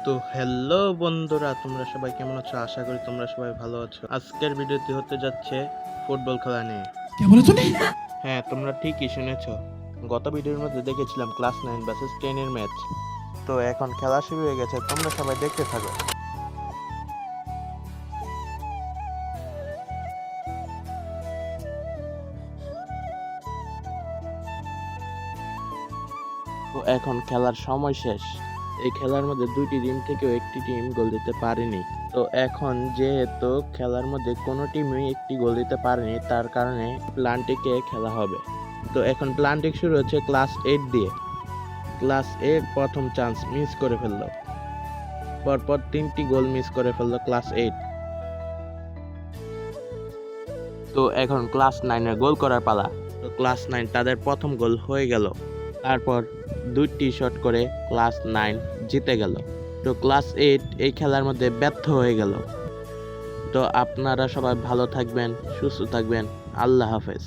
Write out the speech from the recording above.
তো হ্যালো বন্ধুরা, তোমরা সবাই কেমন আছো? আশা করি তোমরা সবাই ভালো আছো। আজকের ভিডিওটি হতে যাচ্ছে ফুটবল খেলা নিয়ে। क्या बोला तूने? হ্যাঁ, তোমরা ঠিকই শুনেছো। গত ভিডিওর মধ্যে দেখেছিলাম ক্লাস 9 ভার্সেস 10 এর ম্যাচ। তো এখন খেলা শুরু হয়ে গেছে, তোমরা সবাই দেখতে থাকো। তো এখন খেলার সময় শেষ। এই খেলার মধ্যে দুইটি টিম থেকেও একটি টিম গোল দিতে পারেনি। তো এখন যেহেতু খেলার মধ্যে কোনো টিমই একটি গোল দিতে পারেনি, তার কারণে প্লান্টিকে খেলা হবে। তো এখন প্লান্টিক শুরু হচ্ছে ক্লাস 8 দিয়ে। ক্লাস 8 প্রথম চান্স মিস করে ফেললো। পরপর 3টি গোল মিস করে ফেললো ক্লাস 8। তো এখন ক্লাস 9 এর গোল করার পালা। তো ক্লাস 9 তাদের প্রথম গোল হয়ে গেল। তারপর 2টি শট করে ক্লাস 9 জিতে গেল। তো ক্লাস 8 এই খেলার মধ্যে ব্যর্থ হয়ে গেল। তো আপনারা সবাই ভালো থাকবেন, সুস্থ থাকবেন। আল্লাহ হাফেজ।